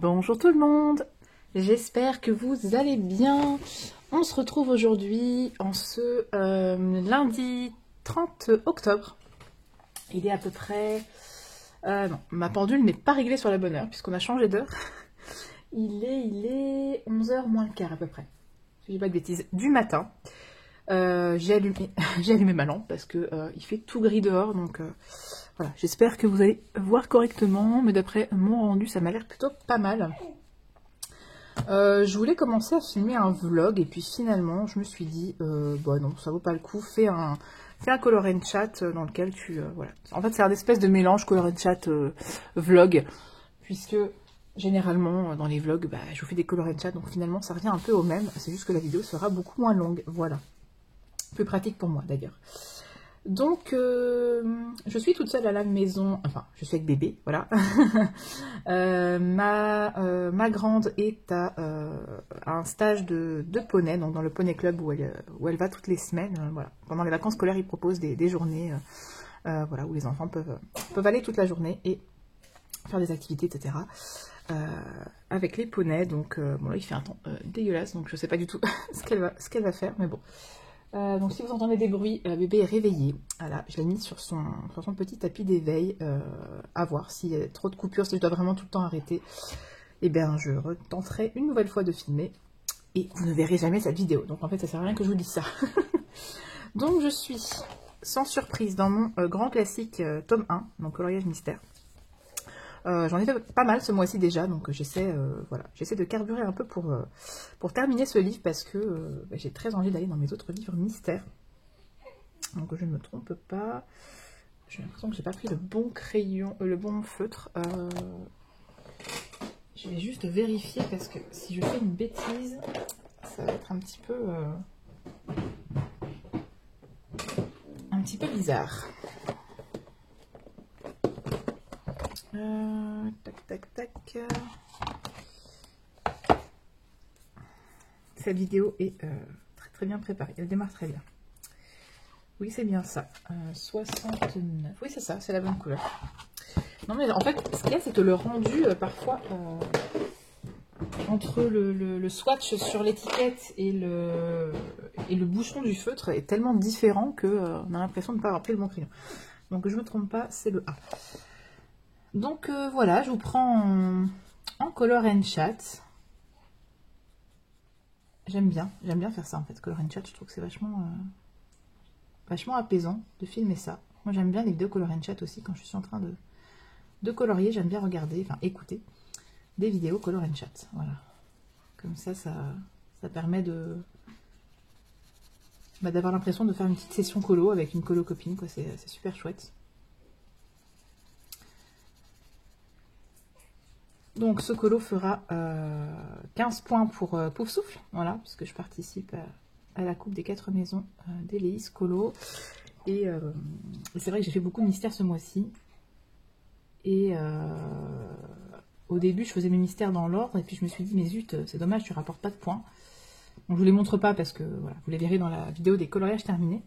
Bonjour tout le monde, j'espère que vous allez bien. On se retrouve aujourd'hui en ce lundi 30 octobre. Il est à peu près... non, ma pendule n'est pas réglée sur la bonne heure puisqu'on a changé d'heure. Il est 11h moins le quart à peu près, si je dis pas de bêtises, du matin. J'ai allumé ma lampe parce que il fait tout gris dehors, donc voilà, j'espère que vous allez voir correctement, mais d'après mon rendu, ça m'a l'air plutôt pas mal. Je voulais commencer à filmer un vlog, et puis finalement, je me suis dit, bah non, ça vaut pas le coup, fais un color and chat dans lequel tu... voilà. En fait, c'est un espèce de mélange color and chat vlog, puisque généralement, dans les vlogs, bah, je vous fais des color and chat, donc finalement, ça revient un peu au même, c'est juste que la vidéo sera beaucoup moins longue, voilà. Plus pratique pour moi d'ailleurs. Donc je suis toute seule à la maison, enfin je suis avec bébé, voilà. Ma grande est à un stage de poney, donc dans le poney club où elle va toutes les semaines, voilà. Pendant les vacances scolaires, ils proposent des journées voilà, où les enfants peuvent aller toute la journée et faire des activités, etc. Avec les poneys, donc bon là il fait un temps dégueulasse, donc je sais pas du tout ce qu'elle va faire, mais bon. Donc si vous entendez des bruits, bébé est réveillé. Voilà, je l'ai mis sur son petit tapis d'éveil. À voir s'il y a trop de coupures, si je dois vraiment tout le temps arrêter. Et bien je retenterai une nouvelle fois de filmer. Et vous ne verrez jamais cette vidéo. Donc en fait ça sert à rien que je vous dise ça. Donc je suis sans surprise dans mon grand classique tome 1, donc coloriage mystère. J'en ai fait pas mal ce mois-ci déjà, donc j'essaie voilà, de carburer un peu pour terminer ce livre parce que j'ai très envie d'aller dans mes autres livres mystères. Donc je ne me trompe pas. J'ai l'impression que j'ai pas pris le bon crayon, le bon feutre. Je vais juste vérifier parce que si je fais une bêtise, ça va être un petit peu bizarre. Tac. Cette vidéo est très bien préparée. Elle démarre très bien. Oui, c'est bien ça. 69. Oui, c'est ça, c'est la bonne couleur. Non, mais en fait, ce qu'il y a, c'est que le rendu, parfois, entre le swatch sur l'étiquette et le bouchon du feutre est tellement différent qu'on a l'impression de ne pas avoir pris le bon crayon. Donc, je ne me trompe pas, c'est le A. Donc voilà, je vous prends en color and chat. J'aime bien faire ça en fait, color and chat. Je trouve que c'est vachement apaisant de filmer ça. Moi j'aime bien les vidéos color and chat aussi quand je suis en train de colorier. J'aime bien regarder, enfin écouter des vidéos color and chat. Voilà, comme ça permet d'avoir l'impression de faire une petite session colo avec une colo copine, quoi. C'est super chouette. Donc ce colo fera 15 points pour Pouf Souffle, voilà, puisque je participe à la coupe des 4 maisons d'Éléis Colo. Et c'est vrai que j'ai fait beaucoup de mystères ce mois-ci. Et au début, je faisais mes mystères dans l'ordre, et puis je me suis dit, mais zut, c'est dommage, tu rapportes pas de points. Donc je vous les montre pas parce que voilà, vous les verrez dans la vidéo des coloriages terminés.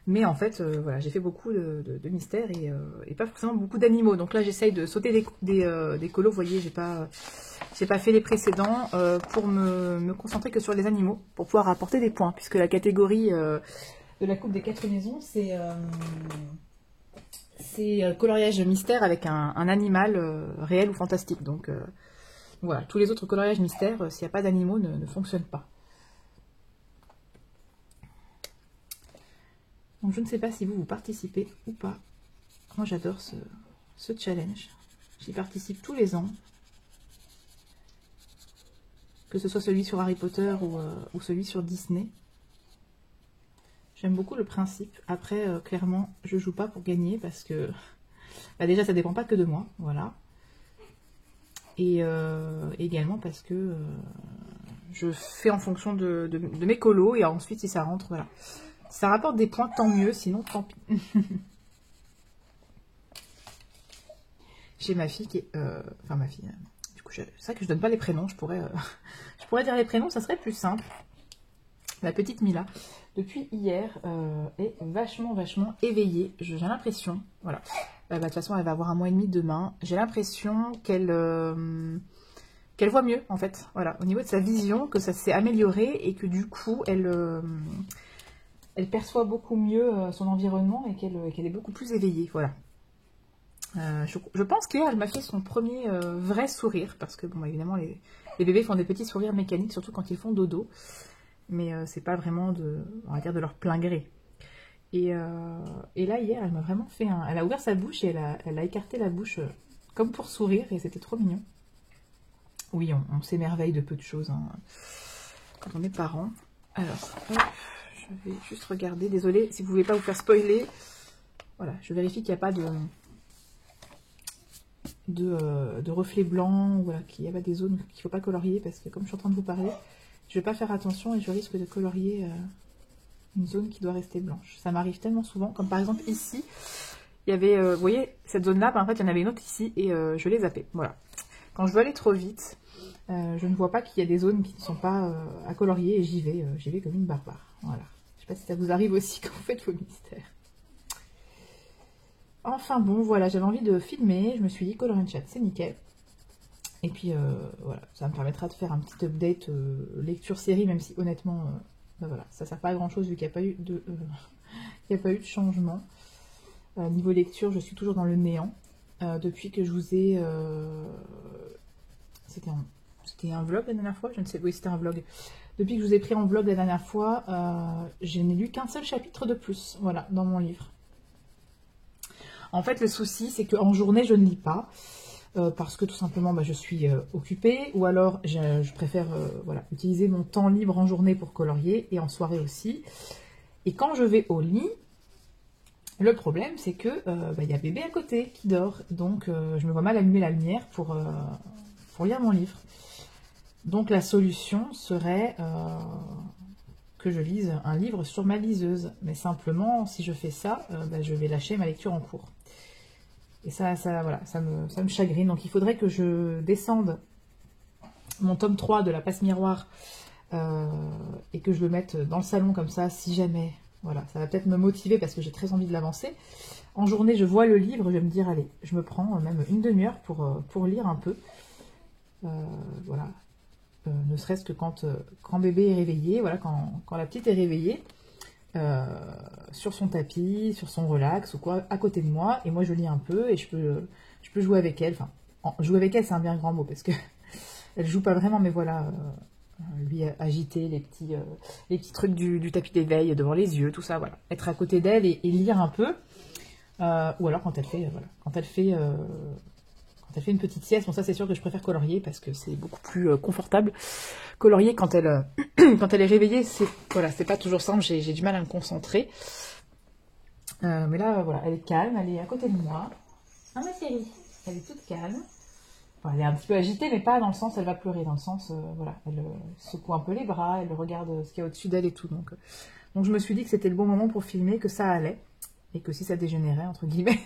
Mais en fait, voilà, j'ai fait beaucoup de mystères et pas forcément beaucoup d'animaux. Donc là, j'essaye de sauter des colos. Vous voyez, j'ai pas fait les précédents pour me concentrer que sur les animaux, pour pouvoir apporter des points. Puisque la catégorie de la coupe des 4 maisons, c'est coloriage mystère avec un animal réel ou fantastique. Donc voilà, tous les autres coloriages mystères, s'il n'y a pas d'animaux, ne fonctionnent pas. Donc je ne sais pas si vous participez ou pas. Moi j'adore ce challenge. J'y participe tous les ans. Que ce soit celui sur Harry Potter ou celui sur Disney. J'aime beaucoup le principe. Après, clairement, je joue pas pour gagner parce que... Bah déjà, ça dépend pas que de moi. Voilà. Et également parce que je fais en fonction de mes colos. Et ensuite, si ça rentre, voilà. Si ça rapporte des points, tant mieux, sinon tant pis. J'ai ma fille qui est... enfin, ma fille... Du coup, c'est vrai que je donne pas les prénoms. Je pourrais dire les prénoms, ça serait plus simple. La petite Mila, depuis hier, est vachement éveillée. J'ai l'impression, voilà. De toute façon, elle va avoir 1 mois et demi demain. J'ai l'impression qu'elle voit mieux, en fait. Voilà, au niveau de sa vision, que ça s'est amélioré et que du coup, elle perçoit beaucoup mieux son environnement et qu'elle est beaucoup plus éveillée. Voilà. Je pense qu'hier, elle m'a fait son premier vrai sourire, parce que, bon, évidemment, les bébés font des petits sourires mécaniques, surtout quand ils font dodo. Mais c'est pas vraiment on va dire, de leur plein gré. Et là, hier, elle m'a vraiment fait elle a ouvert sa bouche et elle a écarté la bouche comme pour sourire, et c'était trop mignon. Oui, on s'émerveille de peu de choses hein, quand on est parent. Alors, hop, je vais juste regarder. Désolée si vous ne voulez pas vous faire spoiler. Voilà, je vérifie qu'il n'y a pas de reflets blancs, voilà, qu'il n'y a pas des zones qu'il ne faut pas colorier, parce que comme je suis en train de vous parler, je ne vais pas faire attention et je risque de colorier une zone qui doit rester blanche. Ça m'arrive tellement souvent, comme par exemple ici, il y avait, vous voyez, cette zone-là, en fait, il y en avait une autre ici, et je l'ai zappée. Voilà. Quand je veux aller trop vite, je ne vois pas qu'il y a des zones qui ne sont pas à colorier, et j'y vais comme une barbare. Voilà. Je ne sais pas si ça vous arrive aussi quand vous faites vos mystères. Enfin bon, voilà, j'avais envie de filmer, je me suis dit Color and Chat, c'est nickel. Et puis voilà, ça me permettra de faire un petit update lecture série, même si honnêtement, ben voilà, ça ne sert pas à grand chose vu qu'il n'y a pas eu de changement. Niveau lecture, je suis toujours dans le néant. Depuis que je vous ai... C'était un vlog la dernière fois, je ne sais, oui c'était un vlog. Depuis que je vous ai pris en vlog la dernière fois, je n'ai lu qu'un seul chapitre de plus, voilà, dans mon livre. En fait, le souci, c'est qu'en journée, je ne lis pas, parce que tout simplement, bah, je suis occupée, ou alors je préfère voilà, utiliser mon temps libre en journée pour colorier, et en soirée aussi. Et quand je vais au lit, le problème, c'est que bah, y a bébé à côté qui dort, donc je me vois mal allumer la lumière pour lire mon livre. Donc la solution serait que je lise un livre sur ma liseuse. Mais simplement, si je fais ça, bah, je vais lâcher ma lecture en cours. Et voilà, ça me chagrine. Donc il faudrait que je descende mon tome 3 de la passe miroir et que je le mette dans le salon comme ça, si jamais. Voilà, ça va peut-être me motiver parce que j'ai très envie de l'avancer. En journée, je vois le livre, je vais me dire, allez, je me prends même une demi-heure pour lire un peu. Voilà. Ne serait-ce que quand bébé est réveillé, voilà, quand la petite est réveillée, sur son tapis, sur son relax ou quoi, à côté de moi, et moi je lis un peu et je peux jouer avec elle. Enfin, jouer avec elle, c'est un bien grand mot parce que elle joue pas vraiment, mais voilà, lui agiter les petits trucs du tapis d'éveil devant les yeux, tout ça, voilà, être à côté d'elle et lire un peu, ou alors quand elle fait, voilà, quand elle fait une petite sieste. Bon, ça c'est sûr que je préfère colorier parce que c'est beaucoup plus confortable. Colorier quand elle quand elle est réveillée, c'est voilà, c'est pas toujours simple, j'ai du mal à me concentrer. Mais là, voilà, elle est calme, elle est à côté de moi. Ah ma chérie, elle est toute calme. Bon, elle est un petit peu agitée, mais pas dans le sens elle va pleurer, dans le sens voilà, elle secoue un peu les bras, elle regarde ce qu'il y a au-dessus d'elle et tout. Donc je me suis dit que c'était le bon moment pour filmer, que ça allait et que si ça dégénérait entre guillemets,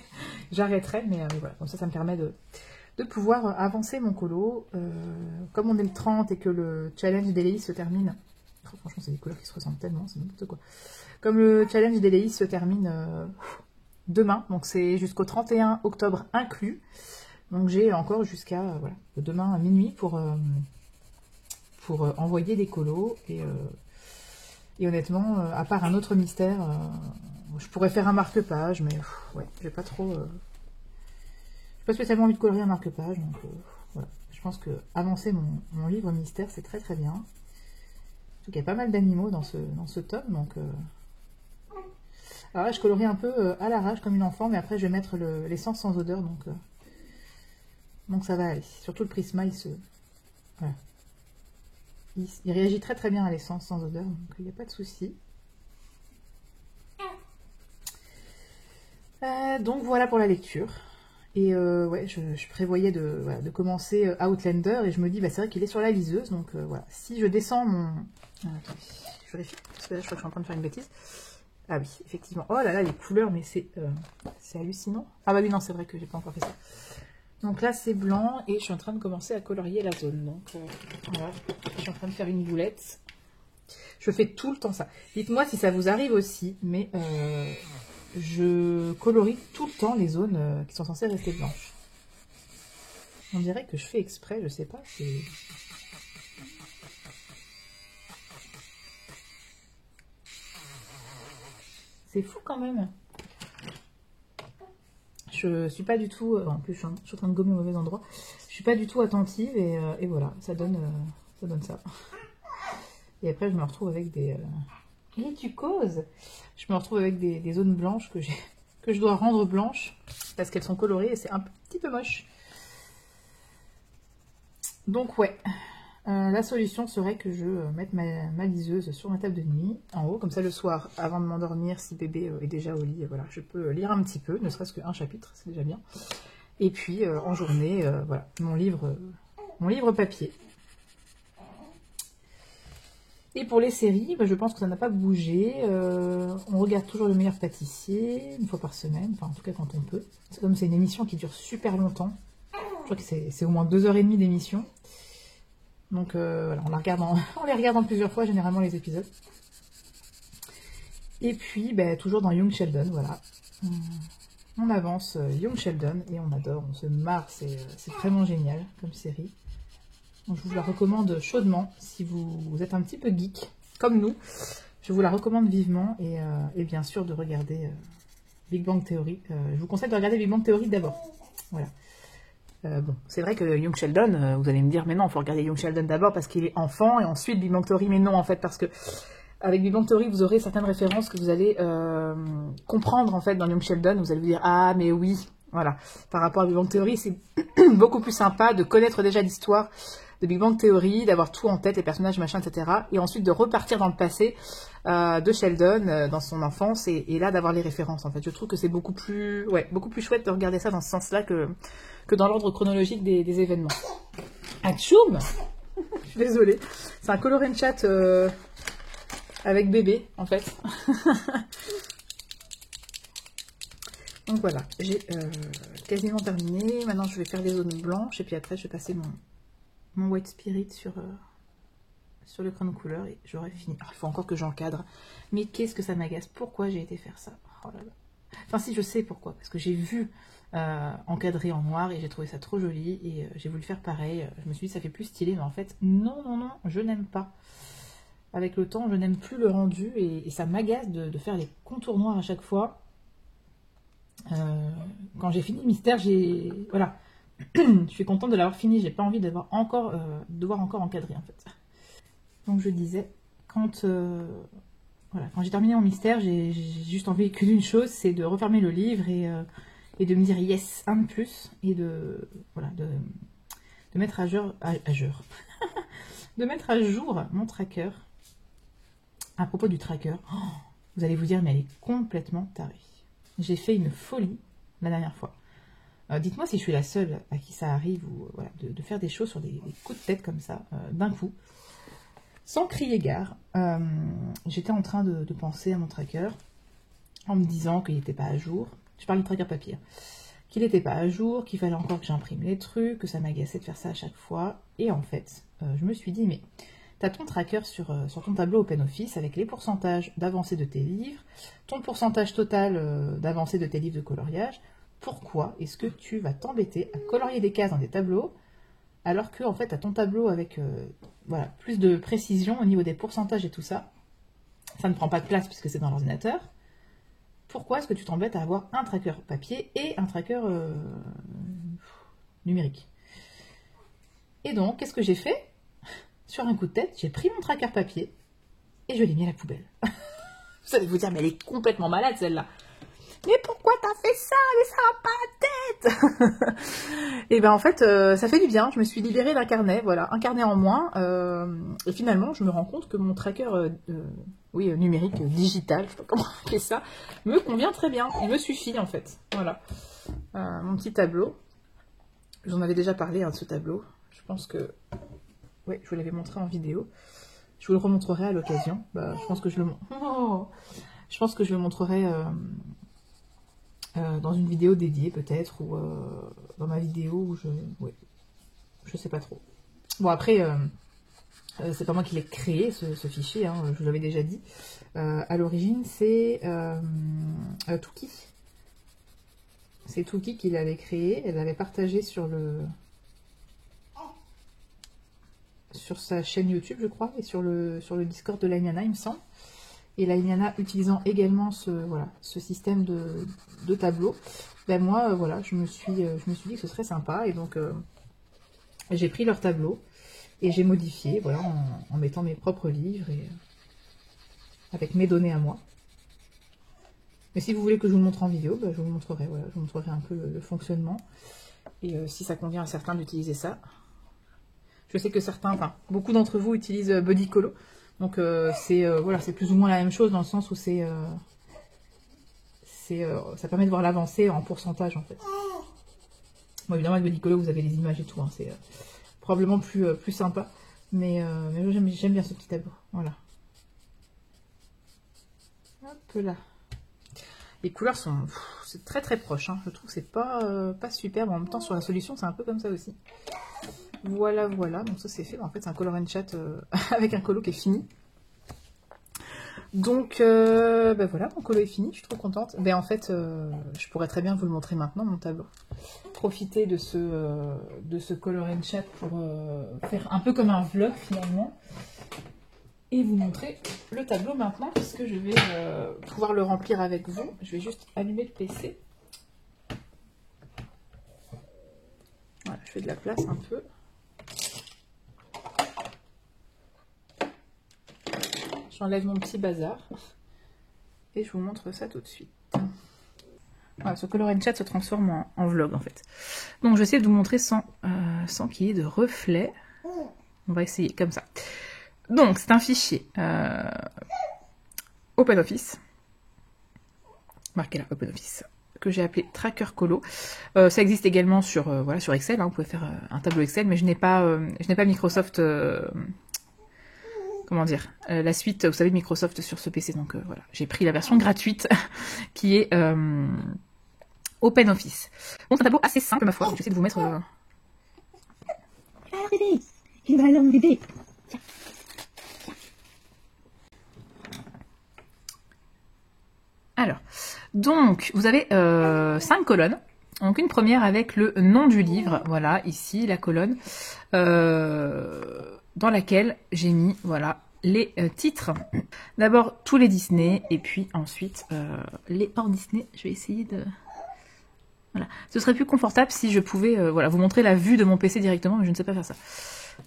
j'arrêterais. Mais voilà, comme ça me permet de pouvoir avancer mon colo. Comme on est le 30 et que le challenge d'Éléis se termine, oh, franchement c'est des couleurs qui se ressemblent tellement, c'est n'importe quoi. Comme le challenge d'Éléis se termine demain, donc c'est jusqu'au 31 octobre inclus, donc j'ai encore jusqu'à voilà, demain à minuit pour envoyer des colos, et honnêtement, à part un autre mystère, je pourrais faire un marque-page, mais ouais, j'ai pas trop... pas spécialement envie de colorier un marque-page, donc voilà. Je pense que avancer mon livre mystère, c'est très très bien. En tout cas, il y a pas mal d'animaux dans ce tome, donc... Alors là, je colorie un peu à l'arrache comme une enfant, mais après, je vais mettre l'essence sans odeur, donc ça va aller. Surtout le Prisma, voilà. Il réagit très très bien à l'essence sans odeur, donc il n'y a pas de souci. Donc voilà pour la lecture. Et ouais, je prévoyais de commencer Outlander, et je me dis, bah, c'est vrai qu'il est sur la liseuse, donc voilà. Si je descends mon... attendez, je vérifie, parce que là, je crois que je suis en train de faire une bêtise. Ah oui, effectivement. Oh là là, les couleurs, mais c'est hallucinant. Ah bah oui, non, c'est vrai que j'ai pas encore fait ça. Donc là, c'est blanc, et je suis en train de commencer à colorier la zone. Donc voilà, je suis en train de faire une boulette. Je fais tout le temps ça. Dites-moi si ça vous arrive aussi, mais je colorie tout le temps les zones qui sont censées rester blanches. On dirait que je fais exprès, je sais pas, c'est fou quand même. Je suis pas du tout, en plus je suis en train de gommer au mauvais endroit, je suis pas du tout attentive et voilà, ça donne ça. Et après je me retrouve avec des... Et tu causes. Je me retrouve avec des zones blanches que je dois rendre blanches parce qu'elles sont colorées et c'est un petit peu moche. Donc ouais, la solution serait que je mette ma liseuse sur ma table de nuit, en haut, comme ça le soir, avant de m'endormir, si bébé est déjà au lit, voilà, je peux lire un petit peu, ne serait-ce qu'un chapitre, c'est déjà bien. Et puis en journée, voilà, mon livre papier. Et pour les séries, bah, je pense que ça n'a pas bougé. On regarde toujours Le Meilleur Pâtissier, une fois par semaine, enfin en tout cas quand on peut. Comme c'est une émission qui dure super longtemps, je crois que c'est au moins 2h30 d'émission. Donc voilà, on les regarde en plusieurs fois, généralement les épisodes. Et puis, bah, toujours dans Young Sheldon, voilà. On avance Young Sheldon et on adore, on se marre, c'est vraiment génial comme série. Donc, je vous la recommande chaudement si vous êtes un petit peu geek, comme nous. Je vous la recommande vivement et bien sûr de regarder Big Bang Theory. Je vous conseille de regarder Big Bang Theory d'abord. Voilà. Bon, c'est vrai que Young Sheldon, vous allez me dire, mais non, il faut regarder Young Sheldon d'abord parce qu'il est enfant et ensuite Big Bang Theory. Mais non, en fait, parce que avec Big Bang Theory, vous aurez certaines références que vous allez comprendre en fait dans Young Sheldon. Vous allez vous dire, ah, mais oui, voilà. Par rapport à Big Bang Theory, c'est beaucoup plus sympa de connaître déjà l'histoire de Big Bang Theory, d'avoir tout en tête, les personnages, machin, etc. Et ensuite de repartir dans le passé de Sheldon, dans son enfance, et là d'avoir les références. En fait, je trouve que c'est beaucoup plus chouette de regarder ça dans ce sens-là que dans l'ordre chronologique des événements. Atchoum. Je suis désolée. C'est un color and chat avec bébé, en fait. Donc voilà, j'ai quasiment terminé. Maintenant, je vais faire les zones blanches, et puis après, je vais passer mon White Spirit sur le crayon de couleur, et j'aurai fini. Alors, il faut encore que j'encadre. Mais qu'est-ce que ça m'agace? Pourquoi j'ai été faire ça? Oh là là. Enfin, si, je sais pourquoi. Parce que j'ai vu encadrer en noir, et j'ai trouvé ça trop joli, et j'ai voulu faire pareil. Je me suis dit, ça fait plus stylé, mais en fait, non, non, non, je n'aime pas. Avec le temps, je n'aime plus le rendu, et ça m'agace de faire les contours noirs à chaque fois. Quand j'ai fini Mystère, voilà. Je suis contente de l'avoir fini, j'ai pas envie devoir encore encadrer en fait. Donc je disais, quand j'ai terminé mon Mystère, j'ai juste envie que d'une chose, c'est de refermer le livre et de me dire yes, un de plus, et de mettre à jour, de mettre à jour mon tracker. À propos du tracker, vous allez vous dire, mais elle est complètement tarée. J'ai fait une folie la dernière fois. Dites-moi si je suis la seule à qui ça arrive, ou voilà, de faire des choses sur des coups de tête comme ça, d'un coup, sans crier gare. J'étais en train de penser à mon tracker, en me disant qu'il n'était pas à jour. Je parle du tracker papier. Qu'il n'était pas à jour, qu'il fallait encore que j'imprime les trucs, que ça m'agaçait de faire ça à chaque fois. Et en fait, je me suis dit, mais tu as ton tracker sur ton tableau OpenOffice avec les pourcentages d'avancée de tes livres, ton pourcentage total d'avancée de tes livres de coloriage. Pourquoi est-ce que tu vas t'embêter à colorier des cases dans des tableaux alors que en fait, tu as ton tableau avec voilà, plus de précision au niveau des pourcentages et tout ça. Ça ne prend pas de place puisque c'est dans l'ordinateur. Pourquoi est-ce que tu t'embêtes à avoir un tracker papier et un tracker numérique? Et donc, qu'est-ce que j'ai fait? Sur un coup de tête, j'ai pris mon tracker papier et je l'ai mis à la poubelle. Vous allez vous dire, mais elle est complètement malade celle-là. Mais pourquoi t'as fait ça? Mais ça va pas à la tête. Et ben en fait, ça fait du bien. Je me suis libérée d'un carnet, voilà, un carnet en moins. Et finalement, je me rends compte que mon tracker, numérique, digital, je sais pas comment on fait ça, me convient très bien. Il me suffit en fait. Voilà, mon petit tableau. J'en avais déjà parlé de ce tableau. Je pense que, oui, je vous l'avais montré en vidéo. Je vous le remontrerai à l'occasion. Bah, je pense que je le montrerai. Dans une vidéo dédiée peut-être, ou dans ma vidéo où je sais pas trop. Bon après, c'est pas moi qui l'ai créé, ce fichier, hein, je vous l'avais déjà dit. À l'origine, c'est Touki. C'est Touki qui l'avait créé. Elle l'avait partagé sur sa chaîne YouTube, je crois, et sur le Discord de Lainiana, il me semble. Et Lainiana utilisant également ce système de tableau, ben moi, voilà, je me suis dit que ce serait sympa. Et donc, j'ai pris leur tableau et j'ai modifié, voilà, en mettant mes propres livres et avec mes données à moi. Mais si vous voulez que je vous le montre en vidéo, ben, je vous le montrerai, voilà, je vous montrerai un peu le fonctionnement. Et si ça convient à certains d'utiliser ça. Je sais que certains, enfin, beaucoup d'entre vous utilisent Buddycolo. Donc voilà, c'est plus ou moins la même chose dans le sens où ça permet de voir l'avancée en pourcentage en fait. Bon, évidemment avec Buddycolo vous avez les images et tout, hein, c'est probablement plus sympa. Mais j'aime bien ce petit tableau. Voilà. Hop là. Les couleurs sont c'est très très proche, hein. Je trouve que c'est pas superbe. En même temps sur la solution c'est un peu comme ça aussi. Voilà, voilà, donc ça c'est fait. En fait c'est un color and chat avec un colo qui est fini. Donc ben voilà, mon colo est fini, je suis trop contente. Ben en fait, je pourrais très bien vous le montrer maintenant, mon tableau. Profiter de ce color and chat pour faire un peu comme un vlog finalement. Et vous montrer le tableau maintenant, puisque je vais pouvoir le remplir avec vous. Je vais juste allumer le PC. Voilà, je fais de la place un peu. J'enlève mon petit bazar. Et je vous montre ça tout de suite. Voilà, ce color and chat se transforme en vlog en fait. Donc je vais essayer de vous montrer sans qu'il y ait de reflet. On va essayer comme ça. Donc c'est un fichier OpenOffice. Marqué là, OpenOffice. Que j'ai appelé Tracker Colo. Ça existe également sur Excel. Hein, vous pouvez faire un tableau Excel, mais je n'ai pas Microsoft... comment dire, la suite, vous savez, de Microsoft sur ce PC. Donc voilà, j'ai pris la version gratuite qui est OpenOffice. Bon, c'est un tableau assez simple, ma foi. J'essaie de vous mettre... bébé, il va aller bébé. Alors, donc, vous avez 5 colonnes. Donc, une première avec le nom du livre. Voilà, ici, la colonne. Dans laquelle j'ai mis, voilà, les titres. D'abord, tous les Disney. Et puis, ensuite, les hors Disney. Je vais essayer de... Voilà. Ce serait plus confortable si je pouvais voilà, vous montrer la vue de mon PC directement. Mais je ne sais pas faire ça.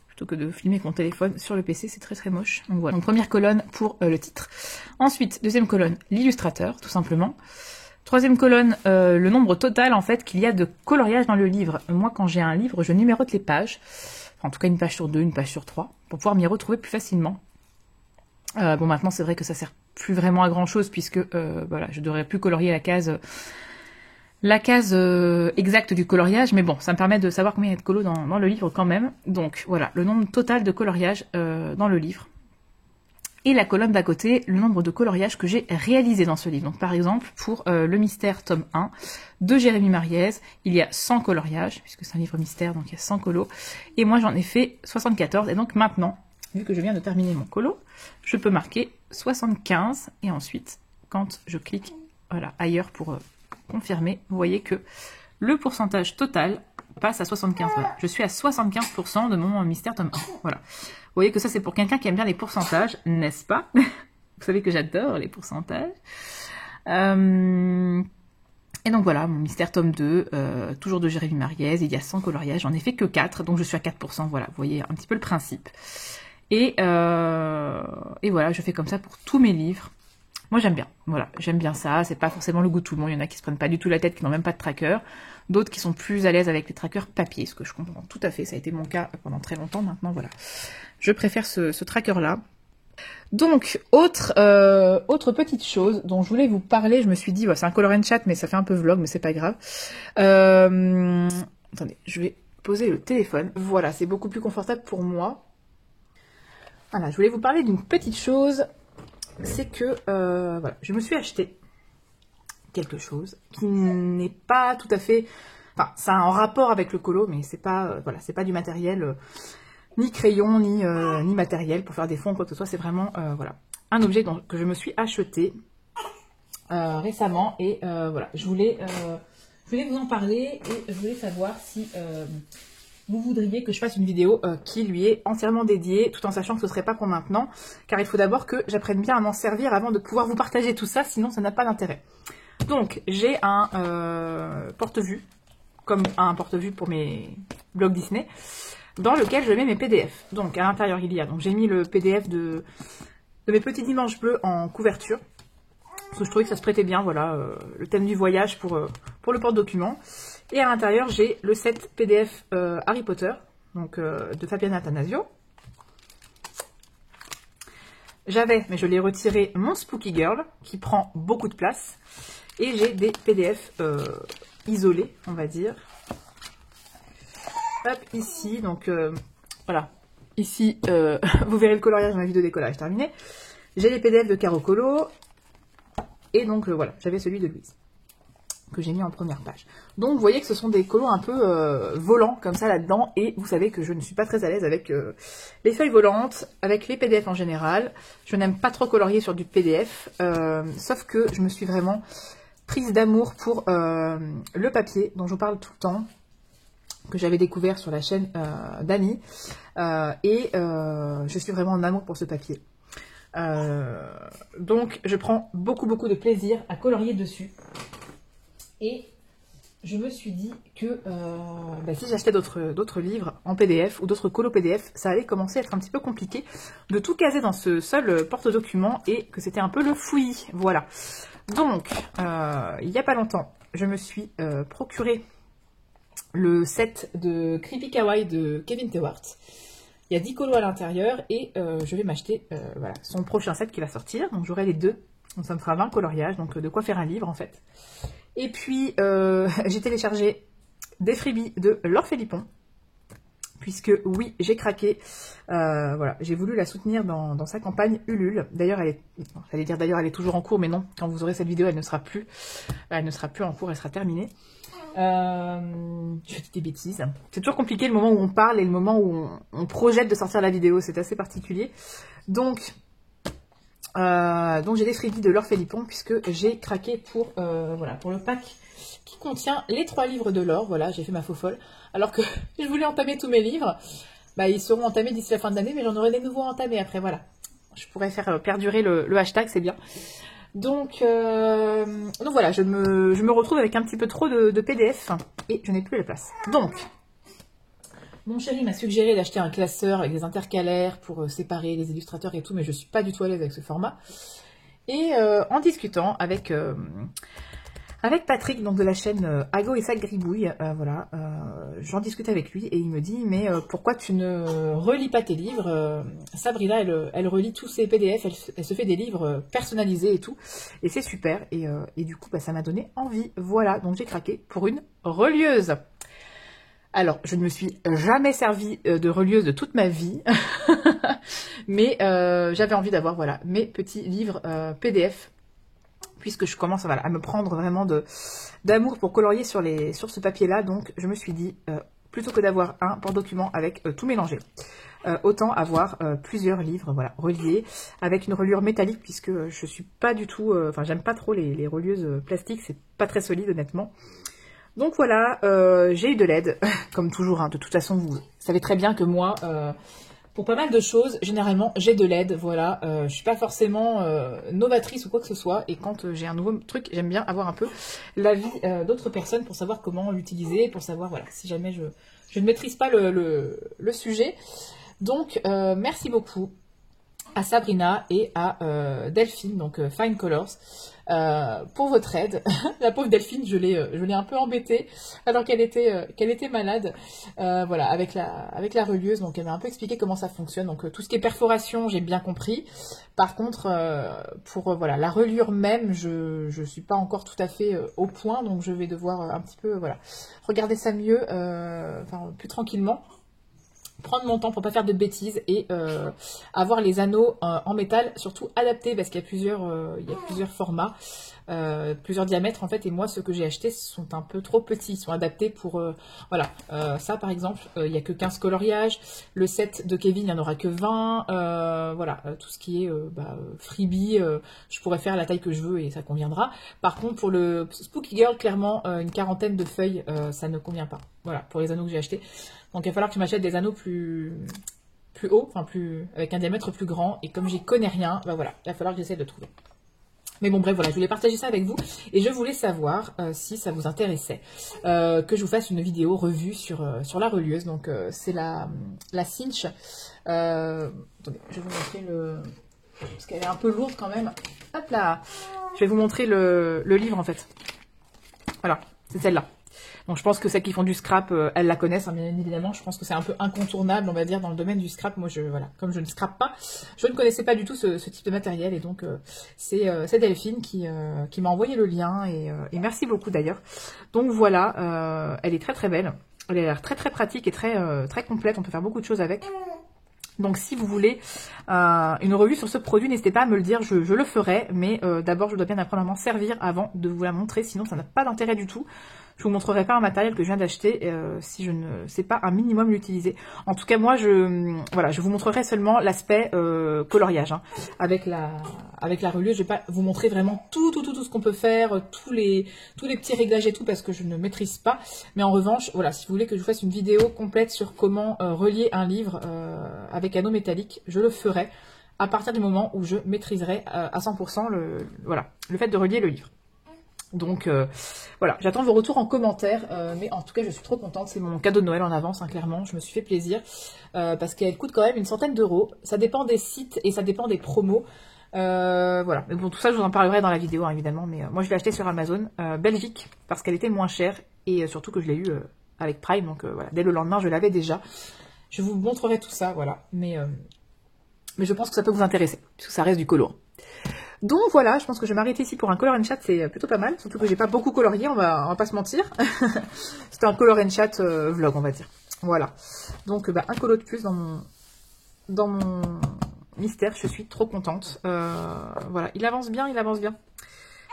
Plutôt que de filmer avec mon téléphone sur le PC, c'est très très moche. Donc voilà, donc première colonne pour le titre. Ensuite, deuxième colonne, l'illustrateur, tout simplement. Troisième colonne, le nombre total en fait qu'il y a de coloriage dans le livre. Moi, quand j'ai un livre, je numérote les pages. Enfin, en tout cas, une page sur 2, une page sur 3, pour pouvoir m'y retrouver plus facilement. Bon, maintenant, c'est vrai que ça sert plus vraiment à grand chose, puisque voilà, je devrais plus colorier la case exacte du coloriage, mais bon, ça me permet de savoir combien il y a de colos dans le livre quand même. Donc voilà, le nombre total de coloriage dans le livre. Et la colonne d'à côté, le nombre de coloriages que j'ai réalisé dans ce livre. Donc par exemple, pour Le Mystère tome 1 de Jérémy Mariez, il y a 100 coloriages, puisque c'est un livre mystère, donc il y a 100 colos. Et moi j'en ai fait 74, et donc maintenant, vu que je viens de terminer mon colo, je peux marquer 75, et ensuite, quand je clique voilà, ailleurs pour... confirmé, vous voyez que le pourcentage total passe à 75. Voilà. Je suis à 75% de mon mystère tome 1. Voilà. Vous voyez que ça, c'est pour quelqu'un qui aime bien les pourcentages, n'est-ce pas? Vous savez que j'adore les pourcentages. Et donc voilà, mon mystère tome 2, toujours de Jérémy Mariez, il y a 100 coloriages, j'en ai fait que 4, donc je suis à 4%. Voilà, vous voyez un petit peu le principe. Et voilà, je fais comme ça pour tous mes livres. Moi j'aime bien, voilà, j'aime bien ça, c'est pas forcément le goût de tout le monde, il y en a qui se prennent pas du tout la tête, qui n'ont même pas de tracker, d'autres qui sont plus à l'aise avec les trackers papier, ce que je comprends tout à fait, ça a été mon cas pendant très longtemps, maintenant voilà. Je préfère ce tracker-là. Donc, autre petite chose dont je voulais vous parler, je me suis dit, ouais, c'est un color and chat, mais ça fait un peu vlog, mais c'est pas grave. Attendez, je vais poser le téléphone, voilà, c'est beaucoup plus confortable pour moi. Voilà, je voulais vous parler d'une petite chose, c'est que voilà, je me suis acheté quelque chose qui n'est pas tout à fait... Enfin, ça a un rapport avec le colo, mais c'est pas, voilà, c'est pas du matériel ni crayon, ni matériel pour faire des fonds, quoi que ce soit. C'est vraiment voilà, un objet que je me suis acheté récemment. Et voilà, je voulais vous en parler et je voulais savoir si vous voudriez que je fasse une vidéo qui lui est entièrement dédiée, tout en sachant que ce ne serait pas pour maintenant, car il faut d'abord que j'apprenne bien à m'en servir avant de pouvoir vous partager tout ça, sinon ça n'a pas d'intérêt. Donc, j'ai un porte-vue, comme un porte-vue pour mes blogs Disney, dans lequel je mets mes PDF. Donc, à l'intérieur, il y a, donc j'ai mis le PDF de mes petits dimanches bleus en couverture, parce que je trouvais que ça se prêtait bien, voilà, le thème du voyage pour le porte-document. Et à l'intérieur, j'ai le set PDF Harry Potter, donc de Fabienne Attanasio. J'avais, mais je l'ai retiré, mon Spooky Girl, qui prend beaucoup de place. Et j'ai des PDF isolés, on va dire. Hop, ici, donc voilà. Ici, vous verrez le coloriage dans la vidéo décollage terminée. J'ai les PDF de Caro Colo. Et donc voilà, j'avais celui de Louise, que j'ai mis en première page. Donc vous voyez que ce sont des colos un peu volants comme ça là-dedans, et vous savez que je ne suis pas très à l'aise avec les feuilles volantes, avec les PDF en général. Je n'aime pas trop colorier sur du PDF, sauf que je me suis vraiment prise d'amour pour le papier dont je vous parle tout le temps, que j'avais découvert sur la chaîne d'Annie, et je suis vraiment en amour pour ce papier. Donc je prends beaucoup de plaisir à colorier dessus. Et je me suis dit que si j'achetais d'autres livres en PDF ou d'autres colos PDF, ça allait commencer à être un petit peu compliqué de tout caser dans ce seul porte-document et que c'était un peu le fouillis. Voilà. Donc, il n'y a pas longtemps, je me suis procuré le set de Creepy Kawaii de Kevin Tewart. Il y a 10 colos à l'intérieur et je vais m'acheter voilà, son prochain set qui va sortir. Donc j'aurai les deux. Donc ça me fera 20 coloriages, donc de quoi faire un livre en fait. Et puis j'ai téléchargé des freebies de Laure Philippon. Puisque oui, j'ai craqué. Voilà, j'ai voulu la soutenir dans sa campagne Ulule. D'ailleurs, j'allais dire d'ailleurs elle est toujours en cours, mais non, quand vous aurez cette vidéo, elle ne sera plus en cours, elle sera terminée. Je dis des bêtises. C'est toujours compliqué le moment où on parle et le moment où on projette de sortir la vidéo. C'est assez particulier. Donc j'ai des freebies de Laure Philippon puisque j'ai craqué pour le pack qui contient les 3 livres de Laure. Voilà, j'ai fait ma faux folle. Alors que je voulais entamer tous mes livres. Ils seront entamés d'ici la fin de l'année, mais j'en aurai des nouveaux entamés après. Voilà. Je pourrais faire perdurer le hashtag, c'est bien. Donc voilà, je me retrouve avec un petit peu trop de PDF et je n'ai plus la place. Donc, mon chéri m'a suggéré d'acheter un classeur avec des intercalaires pour séparer les illustrateurs et tout, mais je ne suis pas du tout à l'aise avec ce format. Et en discutant avec Patrick, donc de la chaîne Ago et Sac Gribouille, voilà, j'en discute avec lui et il me dit mais pourquoi tu ne relis pas tes livres? Sabrina, elle relit tous ses PDF, elle se fait des livres personnalisés et tout, et c'est super. Et du coup, ça m'a donné envie. Voilà, donc j'ai craqué pour une relieuse. Alors, je ne me suis jamais servi de relieuse de toute ma vie, mais j'avais envie d'avoir voilà mes petits livres PDF. Puisque je commence à me prendre vraiment d'amour pour colorier sur ce papier-là. Donc, je me suis dit, plutôt que d'avoir un porte-document avec tout mélangé, autant avoir plusieurs livres voilà, reliés, avec une reliure métallique, puisque je suis pas du tout... j'aime pas trop les relieuses plastiques, c'est pas très solide, honnêtement. Donc voilà, j'ai eu de l'aide, comme toujours. Hein, de toute façon, vous savez très bien que moi... pour pas mal de choses, généralement, j'ai de l'aide, voilà. Je suis pas forcément novatrice ou quoi que ce soit. Et quand j'ai un nouveau truc, j'aime bien avoir un peu l'avis d'autres personnes pour savoir comment l'utiliser, pour savoir, voilà, si jamais je ne maîtrise pas le sujet. Donc, merci beaucoup à Sabrina et à Delphine, donc Fine Colors, pour votre aide. La pauvre Delphine, je l'ai un peu embêtée alors qu'elle était malade, voilà, avec la relieuse. Donc elle m'a un peu expliqué comment ça fonctionne. Donc tout ce qui est perforation, j'ai bien compris. Par contre, pour voilà la reliure même, je suis pas encore tout à fait au point, donc je vais devoir un petit peu voilà regarder ça mieux, plus tranquillement. Prendre mon temps pour pas faire de bêtises et avoir les anneaux en métal surtout adaptés parce qu'il y a plusieurs formats. plusieurs diamètres en fait, et moi ceux que j'ai achetés sont un peu trop petits, ils sont adaptés pour, voilà, ça par exemple, il n'y a que 15 coloriages, le set de Kevin, il n'y en aura que 20, voilà, tout ce qui est freebie, je pourrais faire la taille que je veux et ça conviendra. Par contre, pour le Spooky Girl, clairement, une quarantaine de feuilles, ça ne convient pas, voilà, pour les anneaux que j'ai achetés. Donc il va falloir que je m'achète des anneaux plus haut, enfin avec un diamètre plus grand, et comme j'y connais rien, bah voilà, il va falloir que j'essaie de le trouver. Mais bon bref, voilà, je voulais partager ça avec vous, et je voulais savoir si ça vous intéressait, que je vous fasse une vidéo revue sur la relieuse. Donc c'est la Cinch, attendez, je vais vous montrer parce qu'elle est un peu lourde quand même, hop là, je vais vous montrer le livre en fait, voilà, c'est celle-là. Donc je pense que celles qui font du scrap, elles la connaissent, hein, bien évidemment. Je pense que c'est un peu incontournable, on va dire, dans le domaine du scrap. Moi, voilà, comme je ne scrape pas, je ne connaissais pas du tout ce type de matériel. Et donc, c'est Delphine qui m'a envoyé le lien. Et merci beaucoup d'ailleurs. Donc voilà, elle est très très belle. Elle a l'air très très pratique et très complète. On peut faire beaucoup de choses avec. Donc si vous voulez une revue sur ce produit, n'hésitez pas à me le dire, je le ferai. Mais d'abord, je dois bien apprendre à m'en servir avant de vous la montrer. Sinon, ça n'a pas d'intérêt du tout. Je vous montrerai pas un matériel que je viens d'acheter si je ne sais pas un minimum l'utiliser. En tout cas, moi, voilà, je vous montrerai seulement l'aspect coloriage. Hein. Avec la relieuse, je vais pas vous montrer vraiment tout ce qu'on peut faire, tous les petits réglages et tout, parce que je ne maîtrise pas. Mais en revanche, voilà, si vous voulez que je vous fasse une vidéo complète sur comment relier un livre avec anneaux métalliques, je le ferai à partir du moment où je maîtriserai à 100% le fait de relier le livre. Donc voilà, j'attends vos retours en commentaire, mais en tout cas je suis trop contente, c'est mon cadeau de Noël en avance, hein, clairement, je me suis fait plaisir, parce qu'elle coûte quand même une centaine d'euros, ça dépend des sites et ça dépend des promos, voilà, mais bon tout ça je vous en parlerai dans la vidéo hein, évidemment, mais moi je l'ai acheté sur Amazon, Belgique, parce qu'elle était moins chère, et surtout que je l'ai eu avec Prime, donc voilà, dès le lendemain je l'avais déjà, je vous montrerai tout ça, voilà, mais je pense que ça peut vous intéresser, puisque ça reste du colorant. Donc voilà, je pense que je vais m'arrêter ici pour un color and chat, c'est plutôt pas mal, surtout que j'ai pas beaucoup colorié, on va pas se mentir. C'était un color and chat vlog, on va dire. Voilà. Donc un colo de plus dans mon mystère, je suis trop contente. Voilà, il avance bien,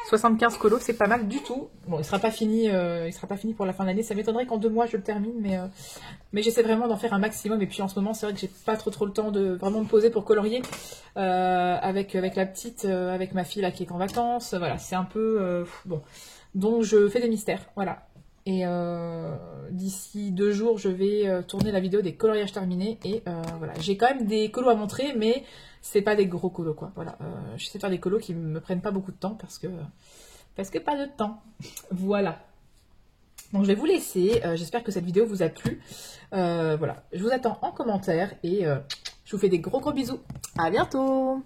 75 colos, c'est pas mal du tout. Bon, il sera pas fini pour la fin de l'année. Ça m'étonnerait qu'en 2 mois je le termine, mais j'essaie vraiment d'en faire un maximum. Et puis en ce moment, c'est vrai que j'ai pas trop le temps de vraiment me poser pour colorier avec la petite, avec ma fille là qui est en vacances. Voilà, c'est un peu bon. Donc je fais des mystères, voilà. Et d'ici 2 jours, je vais tourner la vidéo des coloriages terminés. Et voilà, j'ai quand même des colos à montrer, mais c'est pas des gros colos, quoi. Voilà, j'essaie de faire des colos qui me prennent pas beaucoup de temps parce que pas de temps. Voilà. Donc je vais vous laisser. J'espère que cette vidéo vous a plu. Voilà, je vous attends en commentaire et je vous fais des gros bisous. À bientôt.